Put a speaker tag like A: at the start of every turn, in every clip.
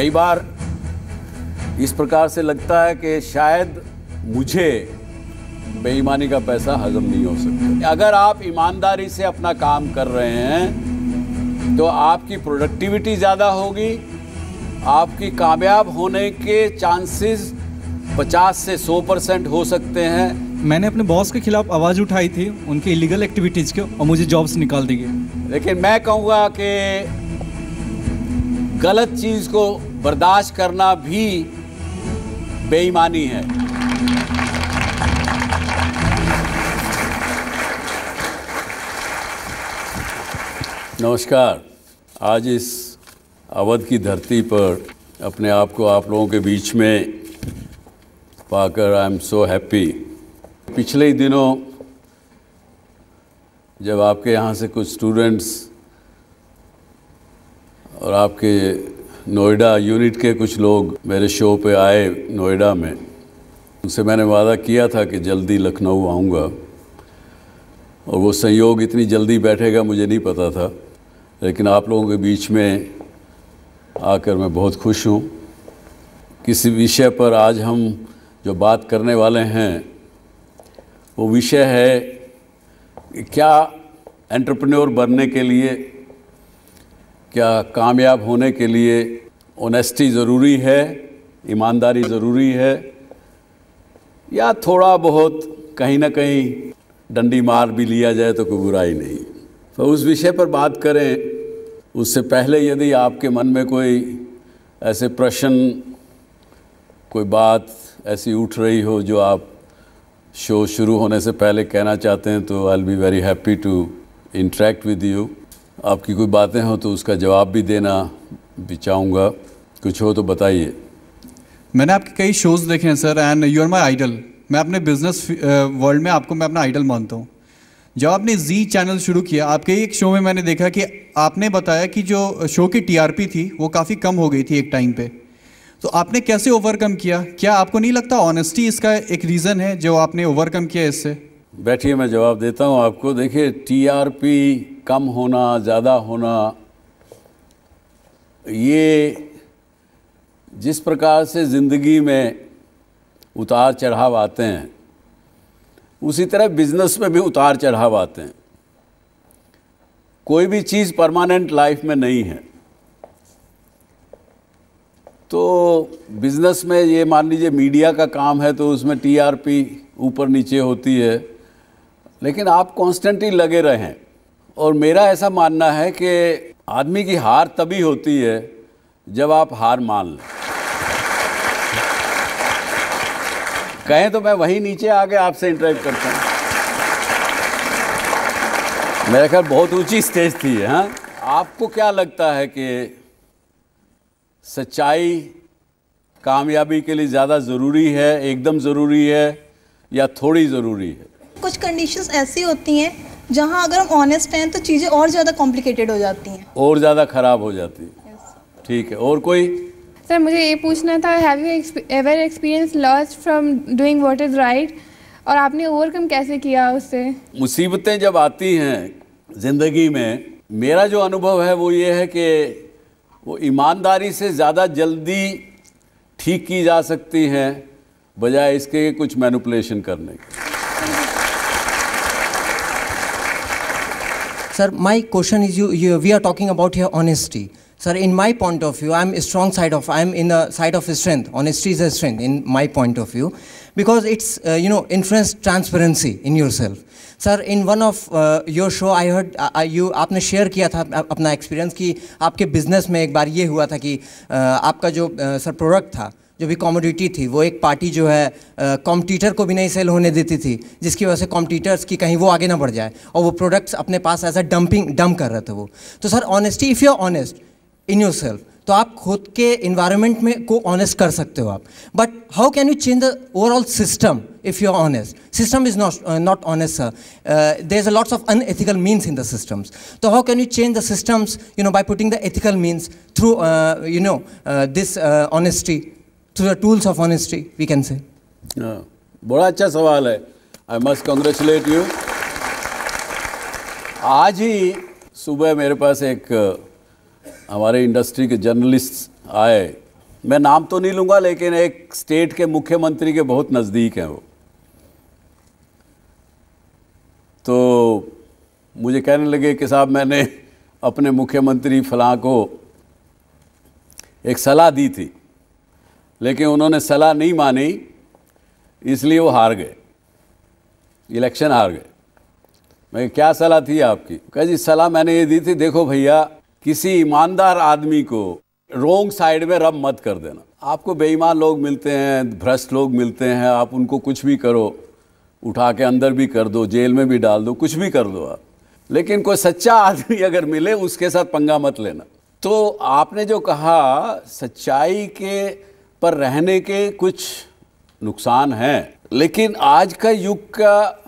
A: कई बार इस प्रकार से लगता है कि शायद मुझे बेईमानी का पैसा हजम नहीं हो सकता। अगर आप ईमानदारी से अपना काम कर रहे हैं तो आपकी प्रोडक्टिविटी ज़्यादा होगी, आपकी कामयाब होने के चांसेस 50 से 100% हो सकते हैं।
B: मैंने अपने बॉस के खिलाफ आवाज़ उठाई थी उनके इलीगल एक्टिविटीज़ के, और मुझे जॉब से निकाल दी गई।
A: लेकिन मैं कहूँगा कि गलत चीज़ को बर्दाश्त करना भी बेईमानी है। नमस्कार। आज इस अवध की धरती पर अपने आप को आप लोगों के बीच में पाकर आई एम सो हैप्पी। पिछले ही दिनों जब आपके यहाँ से कुछ स्टूडेंट्स और आपके नोएडा यूनिट के कुछ लोग मेरे शो पे आए नोएडा में, उनसे मैंने वादा किया था कि जल्दी लखनऊ आऊँगा, और वो संयोग इतनी जल्दी बैठेगा मुझे नहीं पता था। लेकिन आप लोगों के बीच में आकर मैं बहुत खुश हूँ। किसी विषय पर आज हम जो बात करने वाले हैं वो विषय है कि क्या एंटरप्रेन्योर बनने के लिए, क्या कामयाब होने के लिए ऑनेस्टी ज़रूरी है, ईमानदारी ज़रूरी है, या थोड़ा बहुत कहीं ना कहीं डंडी मार भी लिया जाए तो कोई बुराई नहीं। तो उस विषय पर बात करें उससे पहले यदि आपके मन में कोई ऐसे प्रश्न, कोई बात ऐसी उठ रही हो जो आप शो शुरू होने से पहले कहना चाहते हैं, तो I will be very happy to interact with you. आपकी कोई बातें हो तो उसका जवाब भी देना भी चाहूँगा। कुछ हो तो बताइए।
B: मैंने आपके कई शोज़ देखे हैं sir, and you are my idol. मैं अपने बिजनेस वर्ल्ड में आपको मैं अपना आइडल मानता हूँ। जब आपने जी चैनल शुरू किया, आपके एक शो में मैंने देखा कि आपने बताया कि जो शो की टीआरपी थी वो काफ़ी कम हो गई थी एक टाइम पे, तो आपने कैसे ओवरकम किया? क्या आपको नहीं लगता ऑनेस्टी इसका एक रीज़न है जो आपने ओवरकम किया इससे?
A: बैठिए, मैं जवाब देता हूँ आपको। देखिए, टीआरपी कम होना, ज़्यादा होना, ये जिस प्रकार से ज़िंदगी में उतार चढ़ाव आते हैं उसी तरह बिजनेस में भी उतार चढ़ाव आते हैं। कोई भी चीज़ परमानेंट लाइफ में नहीं है। तो बिजनेस में ये मान लीजिए मीडिया का काम है तो उसमें टीआरपी ऊपर नीचे होती है, लेकिन आप कॉन्स्टेंटली लगे रहें। और मेरा ऐसा मानना है कि आदमी की हार तभी होती है जब आप हार मान लें। कहें तो मैं वहीं नीचे आके आपसे इंटरेक्ट करता हूँ। मेरे ख्याल बहुत ऊंची स्टेज थी। हाँ, आपको क्या लगता है कि सच्चाई कामयाबी के लिए ज़्यादा ज़रूरी है, एकदम ज़रूरी है, या थोड़ी ज़रूरी है?
C: कुछ कंडीशंस ऐसी होती हैं जहां अगर हम ऑनेस्ट हैं तो चीज़ें और ज़्यादा कॉम्प्लिकेटेड हो जाती हैं, और
A: ज़्यादा ख़राब हो जाती है। ठीक है, और कोई?
D: सर, मुझे ये पूछना था, have you ever experience loss from doing what is right, और आपने ओवरकम कैसे किया उससे?
A: मुसीबतें जब आती हैं ज़िंदगी में, मेरा जो अनुभव है वो ये है कि वो ईमानदारी से ज़्यादा जल्दी ठीक की जा सकती हैं बजाय इसके कुछ मैनिपुलेशन करने के।
E: Sir, my question is, we are talking about here honesty. Sir, in my point of view, I'm in the side of strength. Honesty is a strength in my point of view, because it's influence transparency in yourself. Sir, in one of your show, I heard आपने share किया था अपना experience कि आपके business में एक बार ये हुआ था कि आपका जो सर प्रोडक्ट था, जो भी कमोडिटी थी, वो एक पार्टी जो है कॉम्पिटिटर को भी नहीं सेल होने देती थी, जिसकी वजह से कॉम्पिटिटर्स की कहीं वो आगे ना बढ़ जाए, और वो प्रोडक्ट्स अपने पास ऐसा डंप कर रहे थे वो। तो sir, honesty, if you are honest in yourself, तो आप खुद के इन्वायरमेंट में को ऑनेस्ट कर सकते हो आप। But how can you change the overall system if you are honest? System is not honest, sir. There is a lots of unethical means in the systems. So how can you change the systems, by putting the ethical means through, this honesty, through the tools of honesty, we can say?
A: बड़ा अच्छा सवाल है. I must congratulate you. आज ही सुबह मेरे पास एक हमारे industry के जर्नलिस्ट आए मैं नाम तो नहीं लूँगा, लेकिन एक स्टेट के मुख्यमंत्री के बहुत नज़दीक हैं वो। तो मुझे कहने लगे कि साहब मैंने अपने मुख्यमंत्री फलां को एक सलाह दी थी, लेकिन उन्होंने सलाह नहीं मानी, इसलिए वो हार गए, इलेक्शन हार गए। मैं क्या सलाह थी आपकी? कहा जी सलाह मैंने ये दी थी, देखो भैया किसी ईमानदार आदमी को रोंग साइड में रब मत कर देना। आपको बेईमान लोग मिलते हैं, भ्रष्ट लोग मिलते हैं, आप उनको कुछ भी करो, उठा के अंदर भी कर दो, जेल में भी डाल दो, कुछ भी कर दो आप, लेकिन कोई सच्चा आदमी अगर मिले उसके साथ पंगा मत लेना। तो आपने जो कहा सच्चाई के पर रहने के कुछ नुकसान हैं, लेकिन आज का युग का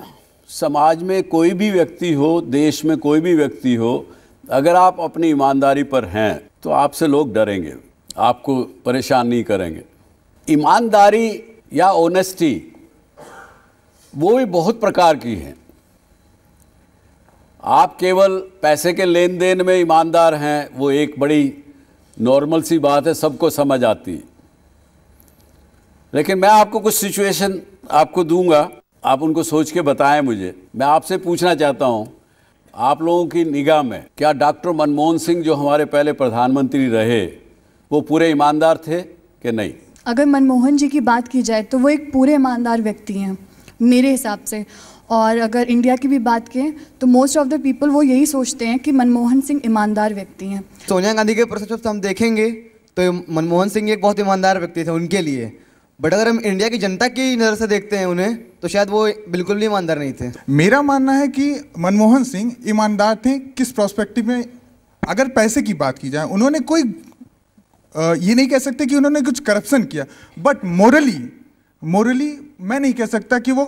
A: समाज में कोई भी व्यक्ति हो, देश में कोई भी व्यक्ति हो, अगर आप अपनी ईमानदारी पर हैं तो आपसे लोग डरेंगे, आपको परेशान नहीं करेंगे। ईमानदारी या ऑनेस्टी वो भी बहुत प्रकार की है। आप केवल पैसे के लेन देन में ईमानदार हैं, वो एक बड़ी नॉर्मल सी बात है, सबको समझ आती है। लेकिन मैं आपको कुछ सिचुएशन आपको दूंगा, आप उनको सोच के बताएं मुझे। मैं आपसे पूछना चाहता हूं, आप लोगों की निगाह में क्या डॉक्टर मनमोहन सिंह जो हमारे पहले प्रधानमंत्री रहे वो पूरे ईमानदार थे कि नहीं?
F: अगर मनमोहन जी की बात की जाए तो वो एक पूरे ईमानदार व्यक्ति हैं मेरे हिसाब से। और अगर इंडिया की भी बात करें तो मोस्ट ऑफ द पीपल वो यही सोचते हैं कि मनमोहन सिंह ईमानदार व्यक्ति हैं।
G: सोनिया गांधी के परस्पेक्टिव हम देखेंगे तो मनमोहन सिंह एक बहुत ईमानदार व्यक्ति थे उनके लिए, बट अगर हम इंडिया की जनता की नज़र से देखते हैं उन्हें तो शायद वो बिल्कुल भी ईमानदार नहीं थे।
H: मेरा मानना है कि मनमोहन सिंह ईमानदार थे। किस प्रोस्पेक्टिव में? अगर पैसे की बात की जाए, उन्होंने कोई ये नहीं कह सकते कि उन्होंने कुछ करप्शन किया, बट मोरली मैं नहीं कह सकता कि वो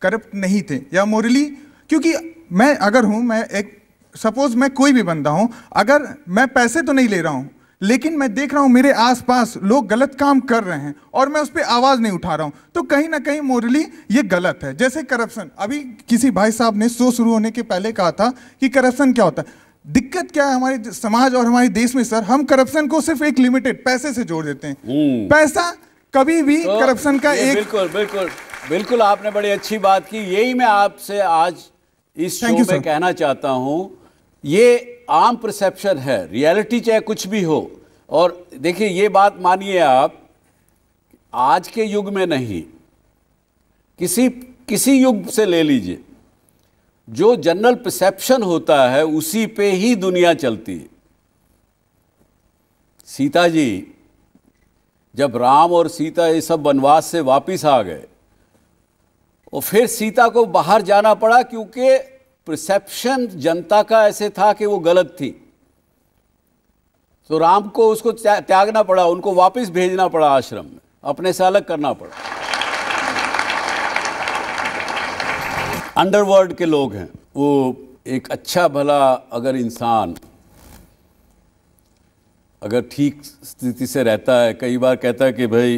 H: करप्ट नहीं थे या मोरली, क्योंकि मैं अगर हूँ, मैं एक सपोज मैं कोई भी बंदा हूँ, अगर मैं पैसे तो नहीं ले रहा हूँ लेकिन मैं देख रहा हूँ मेरे आसपास लोग गलत काम कर रहे हैं और मैं उस पर आवाज़ नहीं उठा रहा हूँ, तो कहीं ना कहीं मोरली ये गलत है। जैसे करप्शन, अभी किसी भाई साहब ने शो शुरू होने के पहले कहा था कि करप्शन क्या होता है। दिक्कत क्या है हमारे समाज और हमारे देश में सर, हम करप्शन को सिर्फ एक लिमिटेड पैसे से जोड़ देते हैं। पैसा कभी भी तो करप्शन का एक
A: बिल्कुल बिल्कुल बिल्कुल आपने बड़ी अच्छी बात की। यही मैं आपसे आज इस शो में कहना चाहता हूं, ये आम परसेप्शन है, रियलिटी चाहे कुछ भी हो। और देखिए ये बात मानिए आप, आज के युग में नहीं, किसी युग से ले लीजिए, जो जनरल परसेप्शन होता है उसी पे ही दुनिया चलती है। सीता जी, जब राम और सीता ये सब वनवास से वापस आ गए और फिर सीता को बाहर जाना पड़ा क्योंकि परसेप्शन जनता का ऐसे था कि वो गलत थी, तो राम को उसको त्यागना पड़ा, उनको वापस भेजना पड़ा आश्रम में, अपने से अलग करना पड़ा। अंडरवर्ल्ड के लोग हैं वो, एक अच्छा भला अगर इंसान अगर ठीक स्थिति से रहता है, कई बार कहता है कि भाई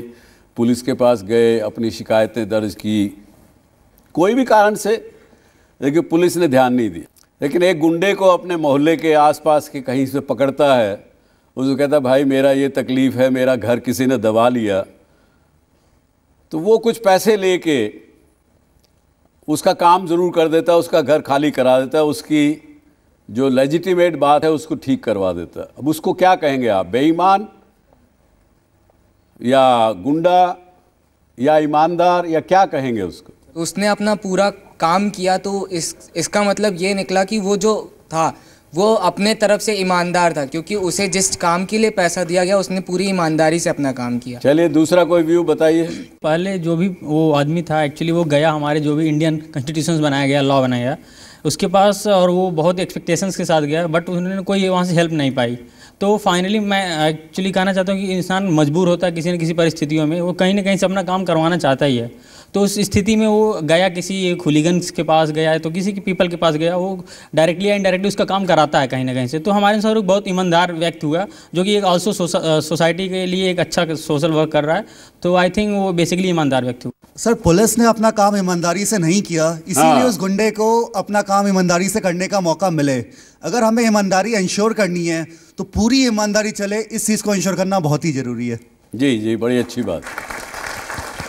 A: पुलिस के पास गए, अपनी शिकायतें दर्ज की कोई भी कारण से, लेकिन पुलिस ने ध्यान नहीं दिया। लेकिन एक गुंडे को अपने मोहल्ले के आसपास के कहीं से पकड़ता है, उसको कहता भाई मेरा ये तकलीफ़ है, मेरा घर किसी ने दबा लिया, तो वो कुछ पैसे लेके उसका काम ज़रूर कर देता है, उसका घर खाली करा देता है, उसकी जो लेजिटिमेट बात है उसको ठीक करवा देता है। अब उसको क्या कहेंगे आप, बेईमान या गुंडा या ईमानदार, या क्या कहेंगे उसको?
E: उसने अपना पूरा काम किया तो इसका मतलब ये निकला कि वो जो था वो अपने तरफ से ईमानदार था, क्योंकि उसे जिस काम के लिए पैसा दिया गया उसने पूरी ईमानदारी से अपना काम किया।
A: चलिए दूसरा कोई व्यू बताइए।
I: पहले जो भी वो आदमी था एक्चुअली वो गया, हमारे जो भी इंडियन कॉन्स्टिट्यूशन बनाया गया, लॉ बनाया गया उसके पास, और वो बहुत एक्सपेक्टेशंस के साथ गया, बट उन्होंने कोई वहाँ से हेल्प नहीं पाई। तो फाइनली मैं एक्चुअली कहना चाहता हूँ कि इंसान मजबूर होता है किसी न किसी परिस्थितियों में, वो कहीं ना कहीं से अपना काम करवाना चाहता ही है। तो उस स्थिति में वो गया, किसी खुलीगन्स के पास गया है, तो किसी के पीपल के पास गया, वो डायरेक्टली या इनडायरेक्टली उसका काम कराता है कहीं ना कहीं से। तो हमारे अनुसार बहुत ईमानदार व्यक्ति हुआ, जो कि एक ऑल्सो सोसाइटी के लिए एक अच्छा सोशल वर्क कर रहा है। तो आई थिंक वो बेसिकली ईमानदार व्यक्ति हुआ।
J: सर पुलिस ने अपना काम ईमानदारी से नहीं किया, इसीलिए उस गुंडे को अपना काम ईमानदारी से करने का मौका मिले। अगर हमें ईमानदारी इंश्योर करनी है तो पूरी ईमानदारी चले, इस चीज़ को इंश्योर करना बहुत ही ज़रूरी है।
A: जी जी, बड़ी अच्छी बात।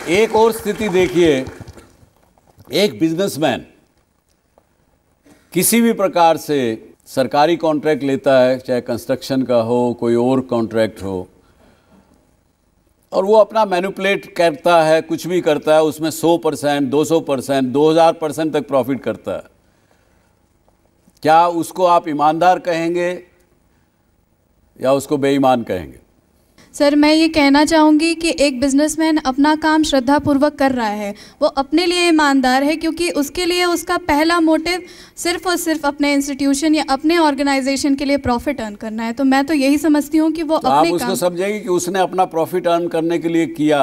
A: एक और स्थिति देखिए, एक बिजनेसमैन किसी भी प्रकार से सरकारी कॉन्ट्रैक्ट लेता है, चाहे कंस्ट्रक्शन का हो, कोई और कॉन्ट्रैक्ट हो, और वो अपना मैनिपुलेट करता है, कुछ भी करता है, उसमें 100%, 200%, 2000% तक प्रॉफिट करता है। क्या उसको आप ईमानदार कहेंगे या उसको बेईमान कहेंगे?
F: सर, मैं ये कहना चाहूँगी कि एक बिजनेसमैन अपना काम श्रद्धापूर्वक कर रहा है, वो अपने लिए ईमानदार है, क्योंकि उसके लिए उसका पहला मोटिव सिर्फ और सिर्फ अपने इंस्टीट्यूशन या अपने ऑर्गेनाइजेशन के लिए प्रॉफिट अर्न करना है। तो मैं तो यही समझती हूँ कि वो
A: तो
F: अपने
A: आप उसको समझेंगे कि उसने अपना प्रॉफिट अर्न करने के लिए किया,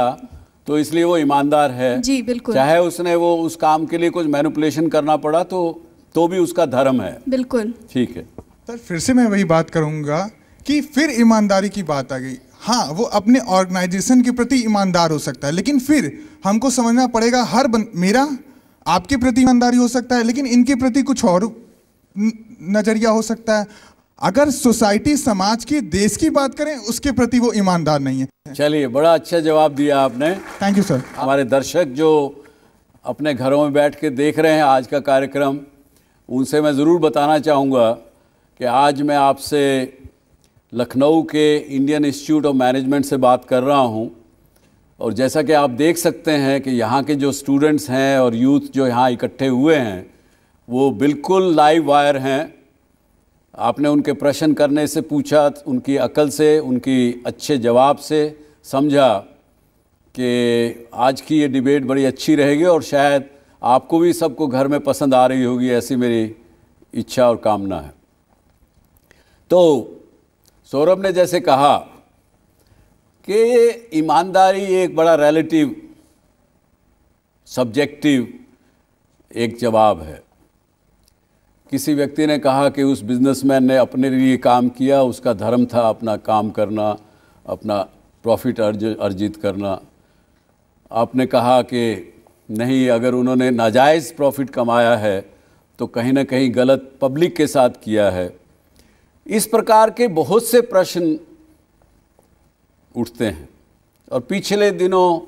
A: तो इसलिए वो ईमानदार है।
F: जी बिल्कुल।
A: चाहे उसने वो उस काम के लिए कुछ मैनिपुलेशन करना पड़ा तो भी उसका धर्म है।
F: बिल्कुल
A: ठीक है
H: सर, फिर से मैं वही बात करूंगा कि फिर ईमानदारी की बात आ गई। हाँ, वो अपने ऑर्गेनाइजेशन के प्रति ईमानदार हो सकता है, लेकिन फिर हमको समझना पड़ेगा मेरा आपके प्रति ईमानदारी हो सकता है, लेकिन इनके प्रति कुछ और नजरिया हो सकता है। अगर सोसाइटी, समाज की, देश की बात करें, उसके प्रति वो ईमानदार नहीं है।
A: चलिए, बड़ा अच्छा जवाब दिया आपने।
H: Thank you sir.
A: हमारे दर्शक जो अपने घरों में बैठ के देख रहे हैं आज का कार्यक्रम, उनसे मैं ज़रूर बताना चाहूँगा कि आज मैं आपसे लखनऊ के इंडियन इंस्टीट्यूट ऑफ मैनेजमेंट से बात कर रहा हूँ। और जैसा कि आप देख सकते हैं कि यहाँ के जो स्टूडेंट्स हैं और यूथ जो यहाँ इकट्ठे हुए हैं, वो बिल्कुल लाइव वायर हैं। आपने उनके प्रश्न करने से पूछा, उनकी अकल से, उनकी अच्छे जवाब से समझा कि आज की ये डिबेट बड़ी अच्छी रहेगी और शायद आपको भी सबको घर में पसंद आ रही होगी, ऐसी मेरी इच्छा और कामना है। तो सौरभ ने जैसे कहा कि ईमानदारी एक बड़ा रिलेटिव, सब्जेक्टिव एक जवाब है। किसी व्यक्ति ने कहा कि उस बिजनेसमैन ने अपने लिए काम किया, उसका धर्म था अपना काम करना, अपना प्रॉफिट अर्जित करना। आपने कहा कि नहीं, अगर उन्होंने नाजायज़ प्रॉफिट कमाया है तो कहीं ना कहीं गलत पब्लिक के साथ किया है। इस प्रकार के बहुत से प्रश्न उठते हैं। और पिछले दिनों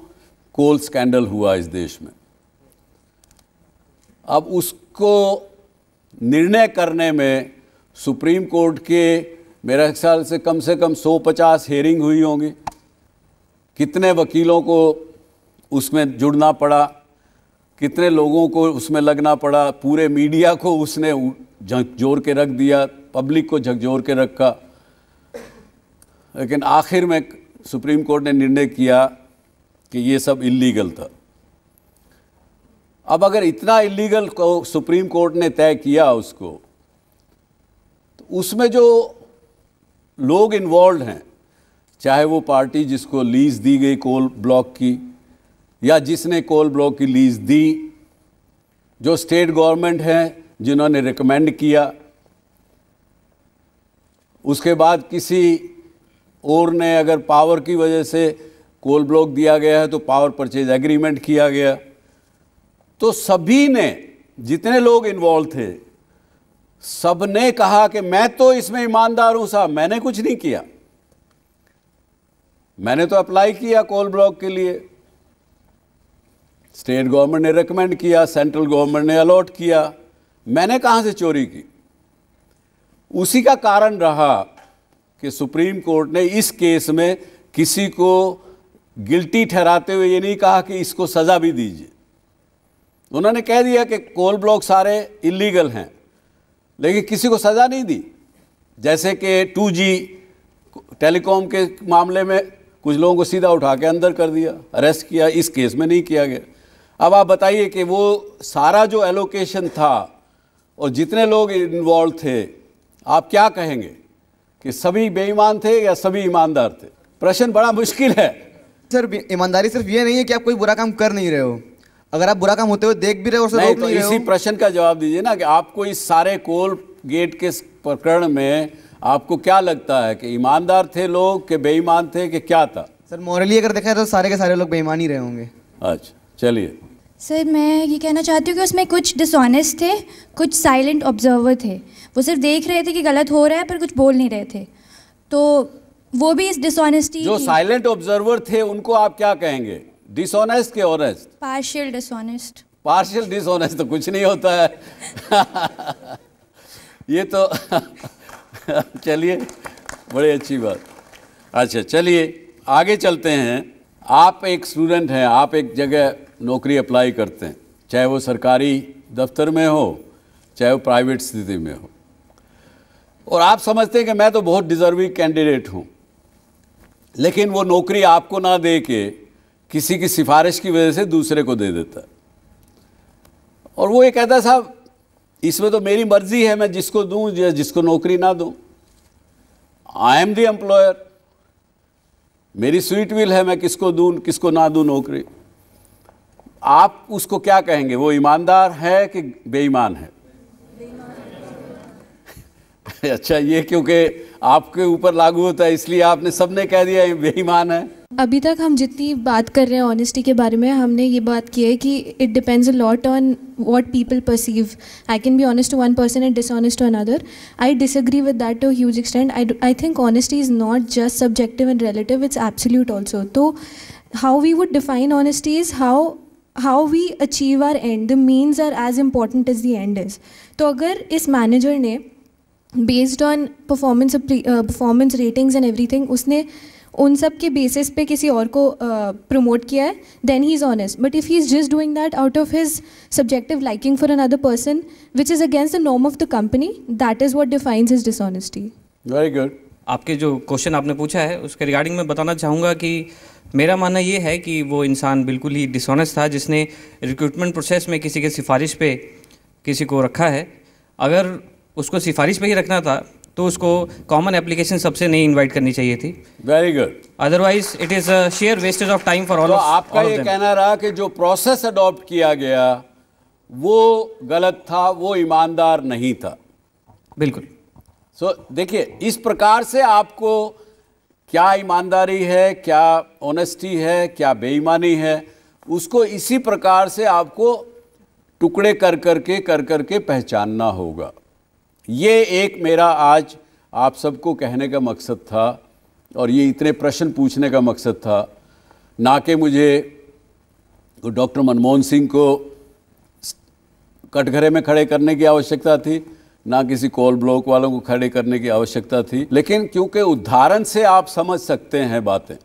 A: कोल स्कैंडल हुआ इस देश में। अब उसको निर्णय करने में सुप्रीम कोर्ट के मेरे ख्याल से कम 150 हेयरिंग हुई होंगी। कितने वकीलों को उसमें जुड़ना पड़ा, कितने लोगों को उसमें लगना पड़ा, पूरे मीडिया को उसने झकझोर के रख दिया, पब्लिक को झकझोर के रखा। लेकिन आखिर में सुप्रीम कोर्ट ने निर्णय किया कि ये सब इल्लीगल था। अब अगर इतना इल्लीगल को सुप्रीम कोर्ट ने तय किया उसको, तो उसमें जो लोग इन्वॉल्व हैं, चाहे वो पार्टी जिसको लीज दी गई कोल ब्लॉक की या जिसने कोल ब्लॉक की लीज दी, जो स्टेट गवर्नमेंट हैं जिन्होंने रिकमेंड किया, उसके बाद किसी और ने अगर पावर की वजह से कोल ब्लॉक दिया गया है तो पावर परचेज एग्रीमेंट किया गया, तो सभी ने, जितने लोग इन्वॉल्व थे, सब ने कहा कि मैं तो इसमें ईमानदार हूं साहब, मैंने कुछ नहीं किया, मैंने तो अप्लाई किया कोल ब्लॉक के लिए, स्टेट गवर्नमेंट ने रेकमेंड किया, सेंट्रल गवर्नमेंट ने अलॉट किया, मैंने कहां से चोरी की। उसी का कारण रहा कि सुप्रीम कोर्ट ने इस केस में किसी को गिल्टी ठहराते हुए ये नहीं कहा कि इसको सज़ा भी दीजिए। उन्होंने कह दिया कि कोल ब्लॉक सारे इलीगल हैं, लेकिन किसी को सज़ा नहीं दी। जैसे कि 2G टेलीकॉम के मामले में कुछ लोगों को सीधा उठा के अंदर कर दिया, अरेस्ट किया, इस केस में नहीं किया गया। अब आप बताइए कि वो सारा जो एलोकेशन था और जितने लोग इन्वॉल्व थे, आप क्या कहेंगे कि सभी बेईमान थे या सभी ईमानदार थे? प्रश्न बड़ा मुश्किल है।
G: सर, ईमानदारी सिर्फ ये नहीं है कि आप कोई बुरा काम कर नहीं रहे हो, अगर आप बुरा काम होते हुए देख भी रहे हो और
A: नहीं, तो इसी प्रश्न का जवाब दीजिए ना कि आपको इस सारे कोल गेट के प्रकरण में आपको क्या लगता है कि ईमानदार थे लोग कि बेईमान थे कि क्या था?
G: सर, मॉरली अगर देखा जाए तो सारे के सारे लोग बेईमान ही रहे होंगे।
A: अच्छा, चलिए।
K: सर, मैं ये कहना चाहती हूँ कि उसमें कुछ डिसऑनेस्ट थे, कुछ साइलेंट ऑब्जर्वर थे। वो सिर्फ देख रहे थे कि गलत हो रहा है पर कुछ बोल नहीं रहे थे। तो वो भी इस डिसऑनेस्टी,
A: जो साइलेंट ऑब्जर्वर थे उनको आप क्या कहेंगे, डिसऑनेस्ट के honest?
K: Partial dishonest.
A: Partial dishonest तो कुछ नहीं होता है ये तो चलिए, बड़ी अच्छी बात। अच्छा चलिए आगे चलते हैं। आप एक स्टूडेंट हैं, आप एक जगह नौकरी अप्लाई करते हैं, चाहे वो सरकारी दफ्तर में हो चाहे वो प्राइवेट स्थिति में हो, और आप समझते हैं कि मैं तो बहुत डिजर्विंग कैंडिडेट हूँ, लेकिन वो नौकरी आपको ना दे के किसी की सिफारिश की वजह से दूसरे को दे देता है, और वो ये कहता है साहब इसमें तो मेरी मर्जी है, मैं जिसको दूं या जिसको नौकरी ना दूं, आई एम द एम्प्लॉयर, मेरी स्वीट विल है, मैं किसको दूं किसको ना दूं नौकरी। आप उसको क्या कहेंगे, वो ईमानदार है कि बेईमान है? अच्छा, ये क्योंकि आपके ऊपर लागू होता है इसलिए आपने सबने कह दिया ये बेईमान है।
L: अभी तक हम जितनी बात कर रहे हैं ऑनेस्टी के बारे में, हमने ये बात की है कि it depends a lot on what people perceive. I can be honest to one person and dishonest to another. I disagree with that to huge extent. I think honesty is not just subjective and relative, it's absolute also. तो how we would define honesty is how we achieve our end. The means are as important as the end is. तो अगर इस manager ने based on performance ratings and everything उसने उन सब के basis पे किसी और को प्रमोट किया है, then he is honest. But if he is just doing that out of his subjective liking for another person which is against the norm of the company, that is what defines his dishonesty.
A: Very good.
M: आपके जो question आपने पूछा है उसके regarding मैं बताना चाहूँगा कि मेरा मानना ये है कि वो इंसान बिल्कुल ही डिसऑनेस्ट था जिसने रिक्रूटमेंट प्रोसेस में किसी के सिफारिश पे किसी को रखा है। अगर उसको सिफारिश पे ही रखना था तो उसको कॉमन एप्लीकेशन सबसे नहीं इनवाइट करनी चाहिए थी।
A: Very good.
M: Otherwise it is a share wastage of time for all.
A: तो आपका ये कहना रहा कि जो प्रोसेस अडॉप्ट किया गया वो गलत था, वो ईमानदार नहीं था।
M: बिल्कुल।
A: सो देखिए, इस प्रकार से आपको क्या ईमानदारी है, क्या ऑनेस्टी है, क्या बेईमानी है, उसको इसी प्रकार से आपको टुकड़े कर करके पहचानना होगा। ये एक मेरा आज आप सबको कहने का मकसद था और ये इतने प्रश्न पूछने का मकसद था। ना कि मुझे डॉक्टर मनमोहन सिंह को कटघरे में खड़े करने की आवश्यकता थी, ना किसी कोल ब्लॉक वालों को खड़े करने की आवश्यकता थी, लेकिन क्योंकि उदाहरण से आप समझ सकते हैं बातें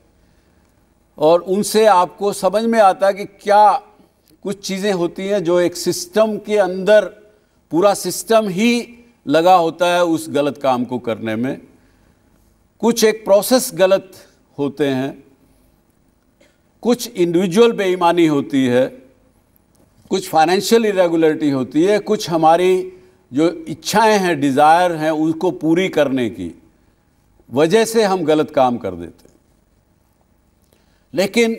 A: और उनसे आपको समझ में आता है कि क्या कुछ चीज़ें होती हैं जो एक सिस्टम के अंदर पूरा सिस्टम ही लगा होता है उस गलत काम को करने में। कुछ एक प्रोसेस गलत होते हैं, कुछ इंडिविजुअल बेईमानी होती है, कुछ फाइनेंशियल इरेगुलरिटी होती है, कुछ हमारी जो इच्छाएं हैं, डिज़ायर हैं, उसको पूरी करने की वजह से हम गलत काम कर देते हैं। लेकिन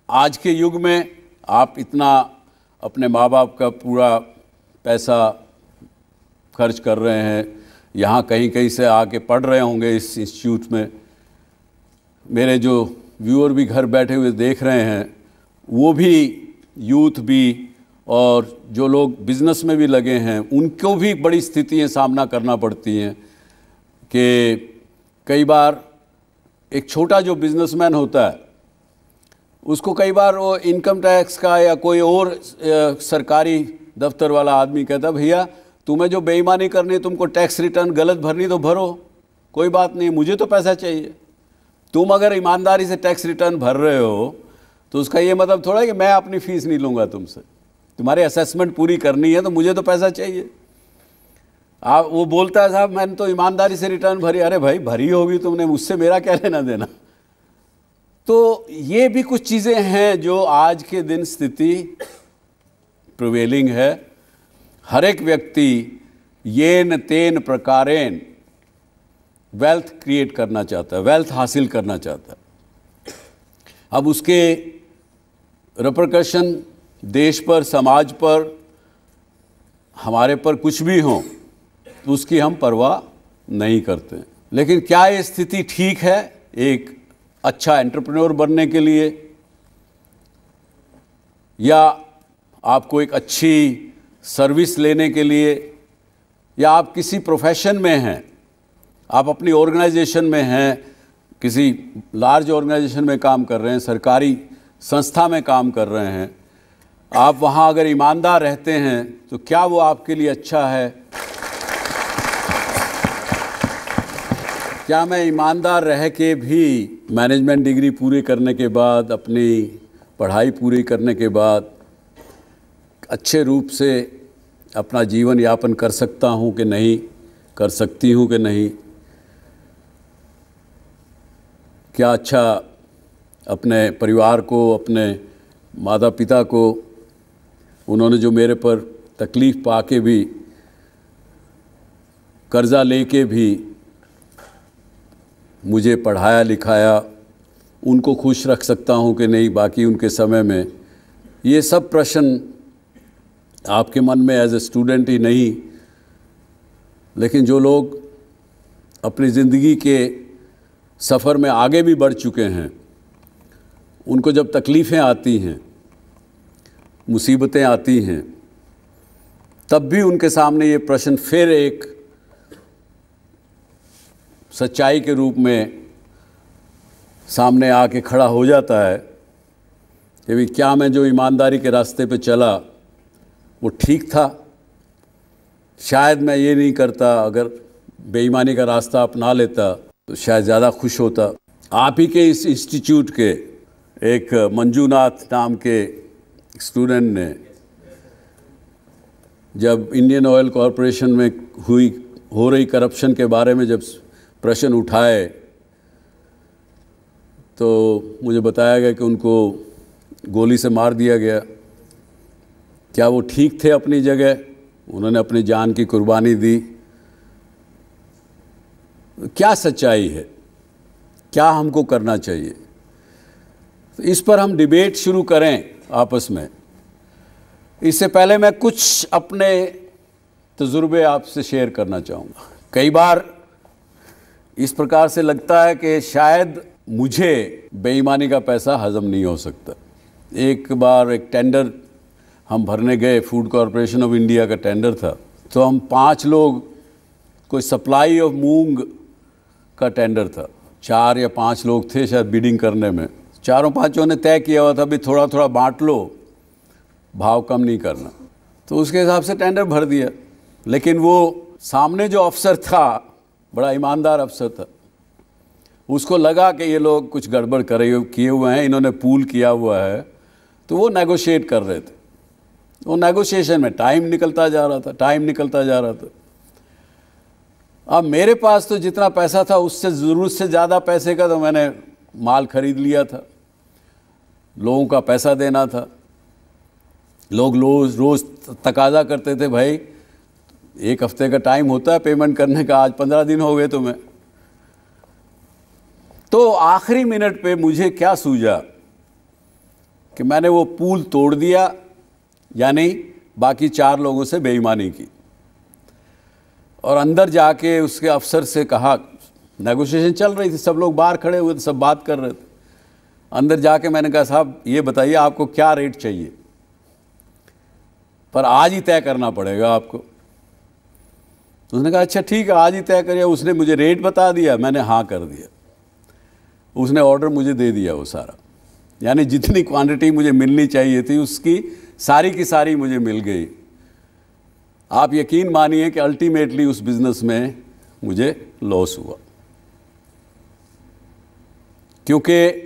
A: आज के युग में आप इतना अपने माँ बाप का पूरा पैसा खर्च कर रहे हैं, यहाँ कहीं कहीं से आके पढ़ रहे होंगे इस इंस्टीट्यूट में। मेरे जो व्यूअर भी घर बैठे हुए देख रहे हैं, वो भी यूथ भी और जो लोग बिज़नेस में भी लगे हैं, उनको भी बड़ी स्थितियाँ सामना करना पड़ती हैं कि कई बार एक छोटा जो बिजनेसमैन होता है उसको कई बार वो इनकम टैक्स का या कोई और सरकारी दफ्तर वाला आदमी कहता, भैया तुम्हें जो बेईमानी करनी है, तुमको टैक्स रिटर्न गलत भरनी तो भरो, कोई बात नहीं, मुझे तो पैसा चाहिए। तुम अगर ईमानदारी से टैक्स रिटर्न भर रहे हो तो उसका ये मतलब थोड़ा है कि मैं अपनी फ़ीस नहीं लूँगा तुमसे, तुम्हारी असेसमेंट पूरी करनी है तो मुझे तो पैसा चाहिए। आप वो बोलता है साहब मैंने तो ईमानदारी से रिटर्न भरी। अरे भाई भरी होगी तुमने, मुझसे मेरा क्या लेना देना। तो ये भी कुछ चीज़ें हैं जो आज के दिन स्थिति प्रिवेलिंग है। हर एक व्यक्ति येन तेन प्रकारेण वेल्थ क्रिएट करना चाहता है, वेल्थ हासिल करना चाहता है। अब उसके रिपरकशन देश पर, समाज पर, हमारे पर कुछ भी हों तो उसकी हम परवाह नहीं करते। लेकिन क्या ये स्थिति ठीक है एक अच्छा एंटरप्रेन्योर बनने के लिए, या आपको एक अच्छी सर्विस लेने के लिए, या आप किसी प्रोफेशन में हैं आप अपनी ऑर्गेनाइजेशन में हैं, किसी लार्ज ऑर्गेनाइजेशन में काम कर रहे हैं, सरकारी संस्था में काम कर रहे हैं, आप वहाँ अगर ईमानदार रहते हैं तो क्या वो आपके लिए अच्छा है? क्या मैं ईमानदार रह के भी मैनेजमेंट डिग्री पूरी करने के बाद, अपनी पढ़ाई पूरी करने के बाद अच्छे रूप से अपना जीवन यापन कर सकता हूँ कि नहीं, कर सकती हूँ कि नहीं? क्या अच्छा अपने परिवार को, अपने माता पिता को, उन्होंने जो मेरे पर तकलीफ़ पा के भी, कर्ज़ा लेके भी मुझे पढ़ाया लिखाया, उनको खुश रख सकता हूँ कि नहीं बाकी उनके समय में? ये सब प्रश्न आपके मन में एज ए स्टूडेंट ही नहीं, लेकिन जो लोग अपनी ज़िंदगी के सफ़र में आगे भी बढ़ चुके हैं, उनको जब तकलीफ़ें आती हैं, मुसीबतें आती हैं, तब भी उनके सामने ये प्रश्न फिर एक सच्चाई के रूप में सामने आके खड़ा हो जाता है कि भी क्या मैं जो ईमानदारी के रास्ते पे चला वो ठीक था? शायद मैं ये नहीं करता, अगर बेईमानी का रास्ता अपना लेता तो शायद ज़्यादा खुश होता। आप ही के इस इंस्टीट्यूट के एक मंजूनाथ नाम के स्टूडेंट ने जब इंडियन ऑयल कॉरपोरेशन में हो रही करप्शन के बारे में जब प्रश्न उठाए तो मुझे बताया गया कि उनको गोली से मार दिया गया। क्या वो ठीक थे अपनी जगह? उन्होंने अपनी जान की कुर्बानी दी। क्या सच्चाई है? क्या हमको करना चाहिए? तो इस पर हम डिबेट शुरू करें आपस में। इससे पहले मैं कुछ अपने तजुर्बे आपसे शेयर करना चाहूँगा। कई बार इस प्रकार से लगता है कि शायद मुझे बेईमानी का पैसा हज़म नहीं हो सकता। एक बार एक टेंडर हम भरने गए, फूड कॉरपोरेशन ऑफ इंडिया का टेंडर था, तो हम 5 लोग, कोई सप्लाई ऑफ मूंग का टेंडर था, 4 या 5 लोग थे शायद बिडिंग करने में। चारों पांचों ने तय किया हुआ था भी थोड़ा थोड़ा बांट लो, भाव कम नहीं करना। तो उसके हिसाब से टेंडर भर दिया। लेकिन वो सामने जो अफसर था, बड़ा ईमानदार अफसर था, उसको लगा कि ये लोग कुछ गड़बड़ किए हुए हैं, इन्होंने पूल किया हुआ है, तो वो नेगोशिएट कर रहे थे। वो नेगोशिएशन में टाइम निकलता जा रहा था। अब मेरे पास तो जितना पैसा था उससे ज़रूरत से ज़्यादा पैसे का तो मैंने माल खरीद लिया था। लोगों का पैसा देना था। लोग रोज़ तकाजा करते थे, भाई 1 हफ्ते का टाइम होता है पेमेंट करने का, आज 15 दिन हो गए तुम्हें। तो आखिरी मिनट पे मुझे क्या सूझा कि मैंने वो पूल तोड़ दिया, यानी बाकी 4 लोगों से बेईमानी की, और अंदर जाके उसके अफसर से कहा, नेगोशिएशन चल रही थी, सब लोग बाहर खड़े हुए थे, सब बात कर रहे थे। अंदर जाके मैंने कहा, साहब ये बताइए आपको क्या रेट चाहिए, पर आज ही तय करना पड़ेगा आपको। उसने कहा अच्छा ठीक है, आज ही तय करिए। उसने मुझे रेट बता दिया, मैंने हाँ कर दिया। उसने ऑर्डर मुझे दे दिया वो सारा, यानी जितनी क्वांटिटी मुझे मिलनी चाहिए थी उसकी सारी की सारी मुझे मिल गई। आप यकीन मानिए कि अल्टीमेटली उस बिज़नेस में मुझे लॉस हुआ, क्योंकि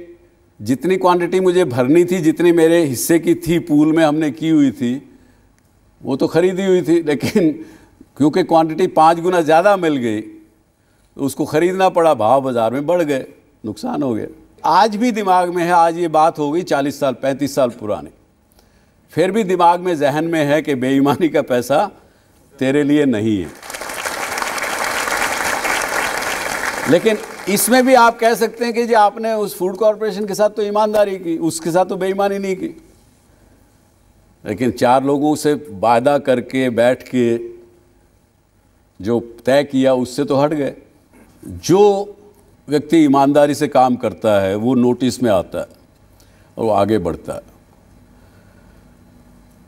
A: जितनी क्वांटिटी मुझे भरनी थी, जितनी मेरे हिस्से की थी, पूल में हमने की हुई थी, वो तो ख़रीदी हुई थी, लेकिन क्योंकि क्वांटिटी 5 गुना ज़्यादा मिल गई तो उसको ख़रीदना पड़ा, भाव बाज़ार में बढ़ गए, नुकसान हो गया। आज भी दिमाग में है, आज ये बात हो गई 40 साल 35 साल पुरानी, फिर भी दिमाग में जहन में है कि बेईमानी का पैसा तेरे लिए नहीं है। लेकिन इसमें भी आप कह सकते हैं कि जी आपने उस फूड कॉरपोरेशन के साथ तो ईमानदारी की, उसके साथ तो बेईमानी नहीं की। लेकिन 4 लोगों से वादा करके बैठ के जो तय किया उससे तो हट गए। जो व्यक्ति ईमानदारी से काम करता है वो नोटिस में आता है और वो आगे बढ़ता है।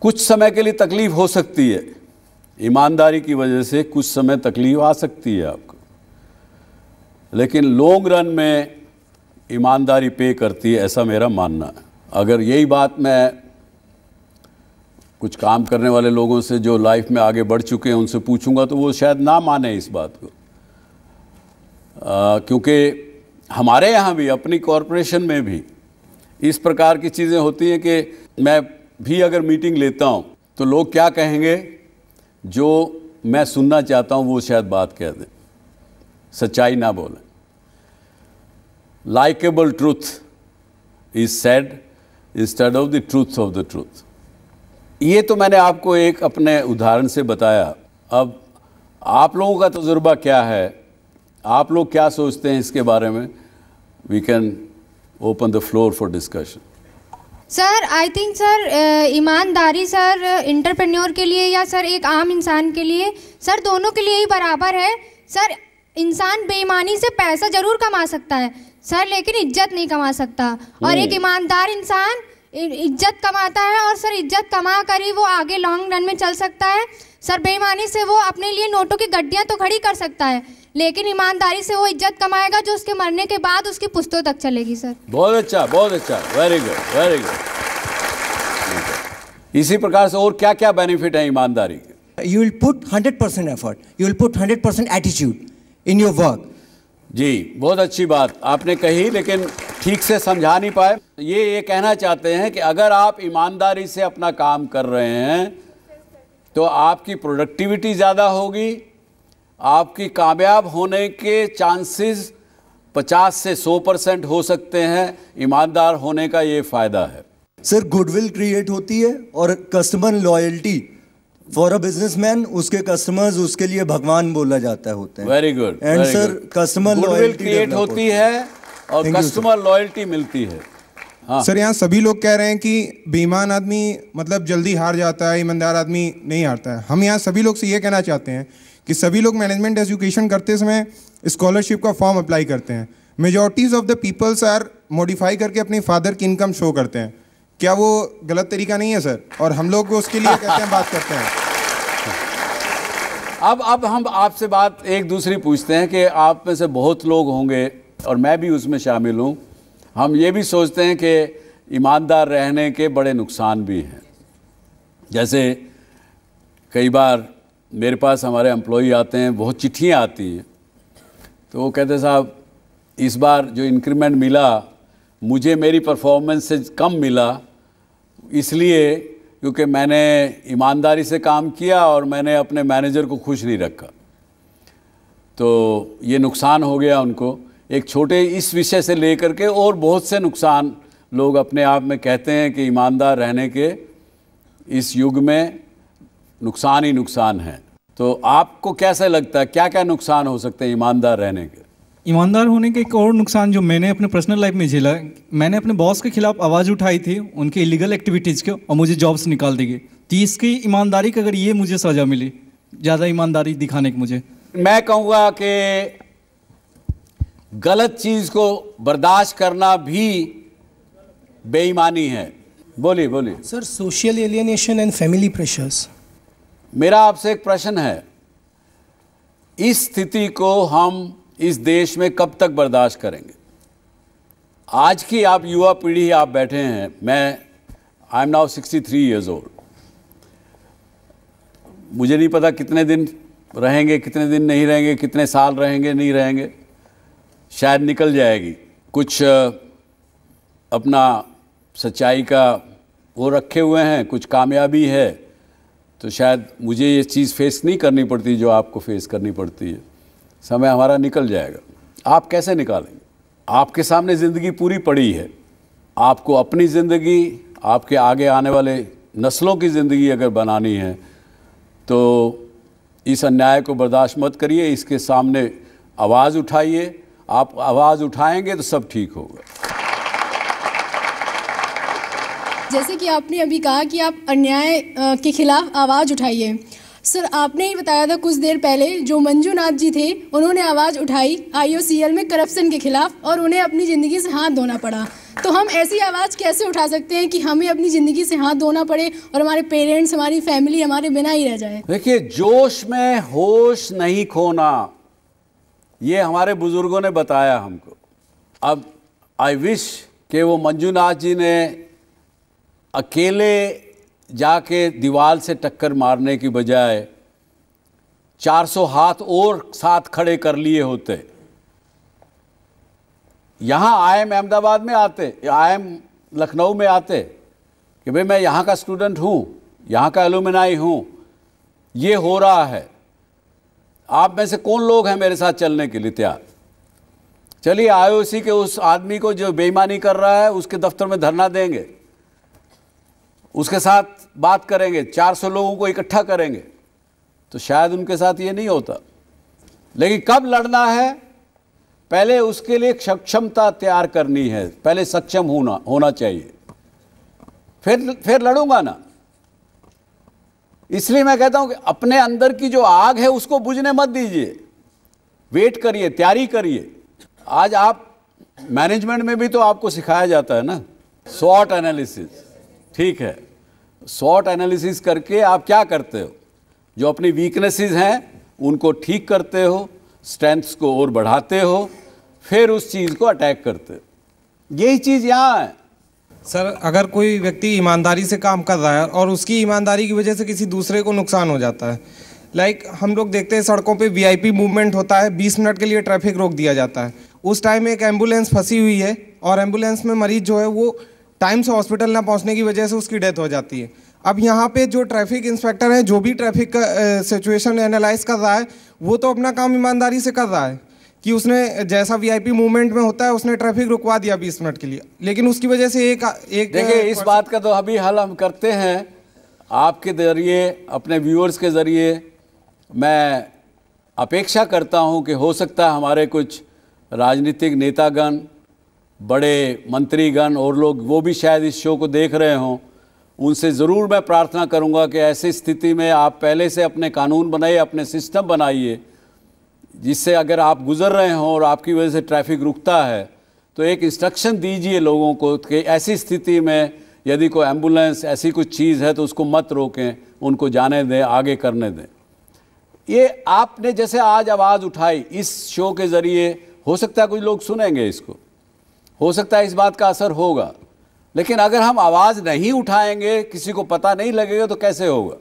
A: कुछ समय के लिए तकलीफ हो सकती है, ईमानदारी की वजह से कुछ समय तकलीफ आ सकती है आपको, लेकिन लॉन्ग रन में ईमानदारी पे करती है, ऐसा मेरा मानना है। अगर यही बात मैं कुछ काम करने वाले लोगों से जो लाइफ में आगे बढ़ चुके हैं उनसे पूछूंगा तो वो शायद ना माने इस बात को, क्योंकि हमारे यहाँ भी अपनी कॉरपोरेशन में भी इस प्रकार की चीज़ें होती हैं कि मैं भी अगर मीटिंग लेता हूँ तो लोग क्या कहेंगे, जो मैं सुनना चाहता हूँ वो शायद बात कह दें, सच्चाई ना बोलें। Likeable truth is said instead of the truth of the truth. ये तो मैंने आपको एक अपने उदाहरण से बताया। अब आप लोगों का तजुर्बा क्या है, आप लोग क्या सोचते हैं इसके बारे में? We can open the floor for discussion.
N: Sir I think sir ईमानदारी सर इंटरप्रेन्योर के लिए या सर एक आम इंसान के लिए, सर दोनों के लिए ही बराबर है। सर इंसान बेईमानी से पैसा जरूर कमा सकता है सर, लेकिन इज्जत नहीं कमा सकता। और एक ईमानदार इंसान इज्जत कमाता है और सर इज्जत कमा कर ही वो आगे लॉन्ग रन में चल सकता है। सर बेईमानी से वो अपने लिए नोटों की गड्डियाँ तो खड़ी कर सकता है, लेकिन ईमानदारी से वो इज्जत कमाएगा जो उसके मरने के बाद उसकी पुश्तों तक चलेगी। सर
A: बहुत अच्छा, बहुत अच्छा, वेरी गुड, वेरी गुड। इसी प्रकार से और क्या क्या बेनिफिट है ईमानदारी के?
E: You will put 100% effort. You will put 100% attitude in your work.
A: जी, बहुत अच्छी बात आपने कही, लेकिन ठीक से समझा नहीं पाए। ये कहना चाहते हैं कि अगर आप ईमानदारी से अपना काम कर रहे हैं तो आपकी प्रोडक्टिविटी ज़्यादा होगी, आपकी कामयाब होने के चांसेस 50 से 100% हो सकते हैं। ईमानदार होने का ये फ़ायदा है।
J: सर गुडविल क्रिएट होती है और customer loyalty for a businessman, उसके कस्टमर्स उसके लिए भगवान बोला जाता है होते हैं।
A: Very good.
J: And sir customer loyalty
A: create होती है और कस्टमर लॉयल्टी मिलती है।
O: हाँ। सर यहाँ सभी लोग कह रहे हैं कि बेईमान आदमी मतलब जल्दी हार जाता है, ईमानदार आदमी नहीं हारता है। हम यहाँ सभी लोग से ये कहना चाहते हैं कि सभी लोग मैनेजमेंट एजुकेशन करते समय स्कॉलरशिप का फॉर्म अप्लाई करते हैं। Majorities of the peoples are modify करके अपनी फादर की इनकम शो करते हैं। क्या वो गलत तरीका नहीं है सर? और हम लोग उसके लिए कहते हैं, बात करते हैं।
A: अब हम आपसे बात एक दूसरी पूछते हैं कि आप में से बहुत लोग होंगे और मैं भी उसमें शामिल हूँ, हम ये भी सोचते हैं कि ईमानदार रहने के बड़े नुकसान भी हैं। जैसे कई बार मेरे पास हमारे एम्प्लॉई आते हैं, बहुत चिट्ठियाँ आती हैं, तो वो कहते साहब इस बार जो इंक्रीमेंट मिला मुझे मेरी परफॉर्मेंस से कम मिला, इसलिए क्योंकि मैंने ईमानदारी से काम किया और मैंने अपने मैनेजर को खुश नहीं रखा, तो ये नुकसान हो गया उनको। एक छोटे इस विषय से लेकर के और बहुत से नुकसान लोग अपने आप में कहते हैं कि ईमानदार रहने के इस युग में नुकसान ही नुकसान है। तो आपको कैसा लगता है, क्या क्या नुकसान हो सकते हैं ईमानदार रहने के?
P: ईमानदार होने के एक और नुकसान जो मैंने अपने पर्सनल लाइफ में झेला, मैंने अपने बॉस के खिलाफ आवाज़ उठाई थी उनके इलीगल एक्टिविटीज़ के और मुझे जॉब से निकाल दी गई। तो इसकी ईमानदारी की अगर ये मुझे सज़ा मिली, ज़्यादा ईमानदारी दिखाने की, मुझे
A: मैं कहूँगा कि गलत चीज़ को बर्दाश्त करना भी बेईमानी है। बोलिए बोलिए
Q: sir. Social alienation and family pressures.
A: मेरा आपसे एक प्रश्न है, इस स्थिति को हम इस देश में कब तक बर्दाश्त करेंगे? आज की आप युवा पीढ़ी आप बैठे हैं, मैं I am now 63 years old, मुझे नहीं पता कितने दिन रहेंगे, कितने दिन नहीं रहेंगे, कितने साल रहेंगे नहीं रहेंगे, शायद निकल जाएगी। कुछ अपना सच्चाई का वो रखे हुए हैं, कुछ कामयाबी है, तो शायद मुझे ये चीज़ फेस नहीं करनी पड़ती जो आपको फेस करनी पड़ती है। समय हमारा निकल जाएगा। आप कैसे निकालेंगे? आपके सामने ज़िंदगी पूरी पड़ी है। आपको अपनी ज़िंदगी, आपके आगे आने वाले नस्लों की ज़िंदगी अगर बनानी है तो इस अन्याय को बर्दाश्त मत करिए, इसके सामने आवाज़ उठाइए। आप आवाज़ उठाएंगे तो सब ठीक होगा।
R: जैसे कि आपने अभी कहा कि आप अन्याय के खिलाफ आवाज़ उठाइए। सर आपने ही बताया था कुछ देर पहले जो मंजूनाथ जी थे उन्होंने आवाज़ उठाई IOCL में करप्शन के खिलाफ और उन्हें अपनी ज़िंदगी से हाथ धोना पड़ा। तो हम ऐसी आवाज़ कैसे उठा सकते हैं कि हमें अपनी ज़िंदगी से हाथ धोना पड़े और हमारे पेरेंट्स, हमारी फैमिली हमारे बिना ही रह जाए?
A: देखिए, जोश में होश नहीं खोना, ये हमारे बुज़ुर्गों ने बताया हमको। अब आई विश कि वो मंजूनाथ जी ने अकेले जाके दीवार से टक्कर मारने की बजाय 400 हाथ और साथ खड़े कर लिए होते। यहाँ IIM अहमदाबाद में आते, IIM लखनऊ में आते कि भाई मैं यहाँ का स्टूडेंट हूँ, यहाँ का एलुमनाई हूँ, ये हो रहा है, आप में से कौन लोग हैं मेरे साथ चलने के लिए तैयार? चलिए IOC के उस आदमी को जो बेईमानी कर रहा है उसके दफ्तर में धरना देंगे, उसके साथ बात करेंगे, 400 लोगों को इकट्ठा करेंगे, तो शायद उनके साथ ये नहीं होता। लेकिन कब लड़ना है, पहले उसके लिए सक्षमता तैयार करनी है, पहले सक्षम होना चाहिए, फिर लड़ूंगा ना। इसलिए मैं कहता हूं कि अपने अंदर की जो आग है उसको बुझने मत दीजिए, वेट करिए, तैयारी करिए। आज आप मैनेजमेंट में भी तो आपको सिखाया जाता है ना, स्वॉट एनालिसिस, ठीक है, स्वॉट एनालिसिस करके आप क्या करते हो, जो अपनी वीकनेसेस हैं उनको ठीक करते हो, स्ट्रेंथ्स को और बढ़ाते हो, फिर उस चीज़ को अटैक करते हो। यही चीज़ यहाँ है।
O: सर, अगर कोई व्यक्ति ईमानदारी से काम कर रहा है और उसकी ईमानदारी की वजह से किसी दूसरे को नुकसान हो जाता है, लाइक हम लोग देखते हैं सड़कों पे VIP मूवमेंट होता है, 20 मिनट के लिए ट्रैफिक रोक दिया जाता है, उस टाइम एक एम्बुलेंस फंसी हुई है और एम्बुलेंस में मरीज जो है वो टाइम से हॉस्पिटल ना पहुंचने की वजह से उसकी डेथ हो जाती है। अब यहाँ पे जो ट्रैफिक इंस्पेक्टर है, जो भी ट्रैफिक का सिचुएशन एनालाइज कर रहा है, वो तो अपना काम ईमानदारी से कर रहा है कि उसने जैसा VIP मूवमेंट में होता है उसने ट्रैफिक रुकवा दिया 20 मिनट के लिए, लेकिन उसकी वजह से एक
A: देखिए, इस बात का तो अभी हल हम करते हैं आपके जरिए, अपने व्यूअर्स के ज़रिए। मैं अपेक्षा करता हूं कि हो सकता है हमारे कुछ राजनीतिक नेतागण, बड़े मंत्रीगण और लोग, वो भी शायद इस शो को देख रहे हों। उनसे ज़रूर मैं प्रार्थना करूंगा कि ऐसी स्थिति में आप पहले से अपने कानून बनाइए, अपने सिस्टम बनाइए, जिससे अगर आप गुज़र रहे हों और आपकी वजह से ट्रैफिक रुकता है तो एक इंस्ट्रक्शन दीजिए लोगों को कि ऐसी स्थिति में यदि कोई एम्बुलेंस ऐसी कुछ चीज़ है तो उसको मत रोकें, उनको जाने दें, आगे करने दें। ये आपने जैसे आज आवाज़ उठाई इस शो के ज़रिए, हो सकता है कुछ लोग सुनेंगे इसको, हो सकता है इस बात का असर होगा, लेकिन अगर हम आवाज़ नहीं उठाएंगे, किसी को पता नहीं लगेगा तो कैसे होगा?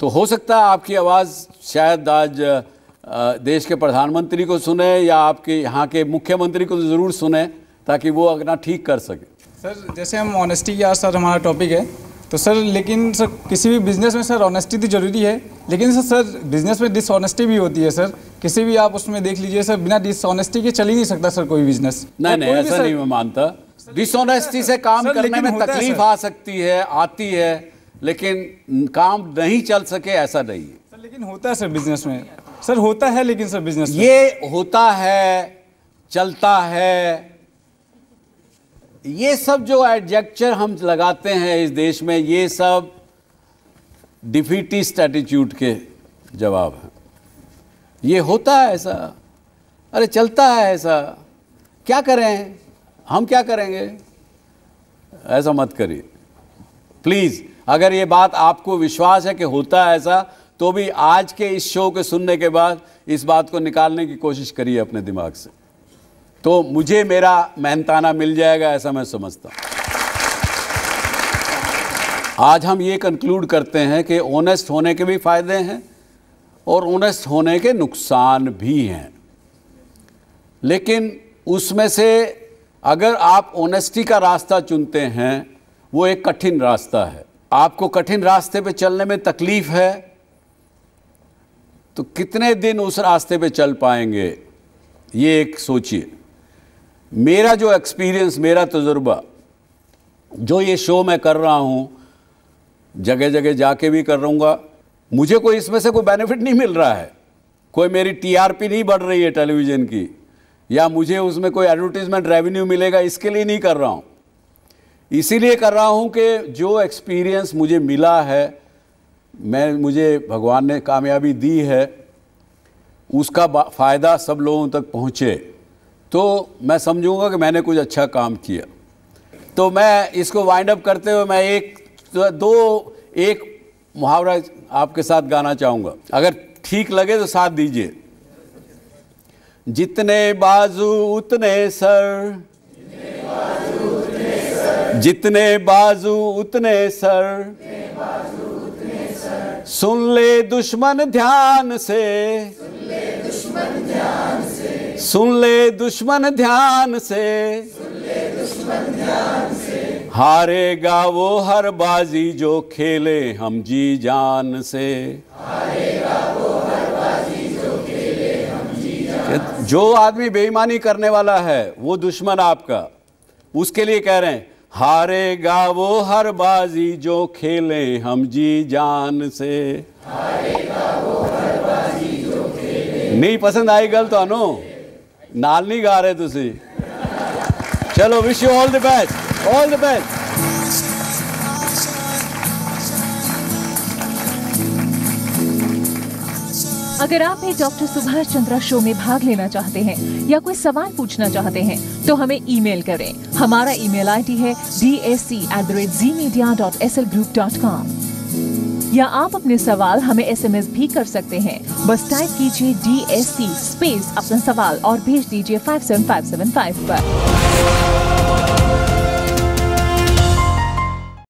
A: तो हो सकता है आपकी आवाज़ शायद आज देश के प्रधानमंत्री को सुने या आपके यहाँ के मुख्यमंत्री को ज़रूर सुने, ताकि वो अपना ठीक कर सके।
P: सर, जैसे हम ऑनेस्टी की आज सर हमारा टॉपिक है, तो सर लेकिन सर किसी भी बिजनेस में सर ऑनेस्टी तो जरूरी है, लेकिन सर बिजनेस में डिसऑनेस्टी भी होती है सर। किसी भी आप उसमें देख लीजिए सर, बिना डिसऑनेस्टी के चल ही नहीं सकता सर कोई बिजनेस।
A: नहीं, ऐसा नहीं मैं मानता। डिसऑनेस्टी से काम करने में तकलीफ आ सकती है, आती है, लेकिन काम नहीं चल सके ऐसा नहीं है
P: सर। लेकिन होता है सर बिजनेस में, सर होता है, लेकिन सर बिजनेस
A: ये होता है, चलता है, ये सब जो एडजेक्चर हम लगाते हैं इस देश में, ये सब डिफीटिस्ट एटीट्यूड के जवाब हैं। ये होता है ऐसा, अरे चलता है ऐसा, क्या करें हम, क्या करेंगे? ऐसा मत करिए प्लीज़। अगर ये बात आपको विश्वास है कि होता है ऐसा, तो भी आज के इस शो के सुनने के बाद इस बात को निकालने की कोशिश करिए अपने दिमाग से, तो मुझे मेरा मेहनताना मिल जाएगा, ऐसा मैं समझता हूँ। आज हम ये कंक्लूड करते हैं कि ऑनेस्ट होने के भी फ़ायदे हैं और ऑनेस्ट होने के नुकसान भी हैं, लेकिन उसमें से अगर आप ऑनेस्टी का रास्ता चुनते हैं, वो एक कठिन रास्ता है। आपको कठिन रास्ते पे चलने में तकलीफ़ है, तो कितने दिन उस रास्ते पे चल पाएंगे, ये एक सोचिए। मेरा जो एक्सपीरियंस, मेरा तजुर्बा, जो ये शो मैं कर रहा हूँ, जगह जगह जाके भी कर रहूँगा, मुझे कोई इसमें से कोई बेनिफिट नहीं मिल रहा है, कोई मेरी TRP नहीं बढ़ रही है टेलीविज़न की, या मुझे उसमें कोई एडवर्टीज़मेंट रेवेन्यू मिलेगा, इसके लिए नहीं कर रहा हूँ। इसीलिए कर रहा हूँ कि जो एक्सपीरियंस मुझे मिला है, मुझे भगवान ने कामयाबी दी है, उसका फ़ायदा सब लोगों तक पहुँचे, तो मैं समझूंगा कि मैंने कुछ अच्छा काम किया। तो मैं इसको वाइंड अप करते हुए मैं एक मुहावरा आपके साथ गाना चाहूँगा, अगर ठीक लगे तो साथ दीजिए। जितने बाजू उतने सर, जितने बाजू उतने सर, सुन ले दुश्मन ध्यान से, सुन ले दुश्मन ध्यान से, हारेगा वो हर बाजी जो खेले हम जी जान से। जो आदमी बेईमानी करने वाला है वो दुश्मन आपका, उसके लिए कह रहे हैं हारेगा वो हर बाजी जो खेले हम जी जान से। नहीं पसंद आई गल तो नाल नहीं गा रहे तुसी। चलो wish you all the best, all the best.
S: अगर आप भी डॉक्टर सुभाष चंद्रा शो में भाग लेना चाहते हैं या कोई सवाल पूछना चाहते हैं तो हमें ईमेल करें। हमारा ईमेल आईडी है dsc@zmedia.slgroup.com या आप अपने सवाल हमें SMS भी कर सकते हैं। बस टाइप कीजिए DSC स्पेस अपना सवाल और भेज दीजिए 57575 पर।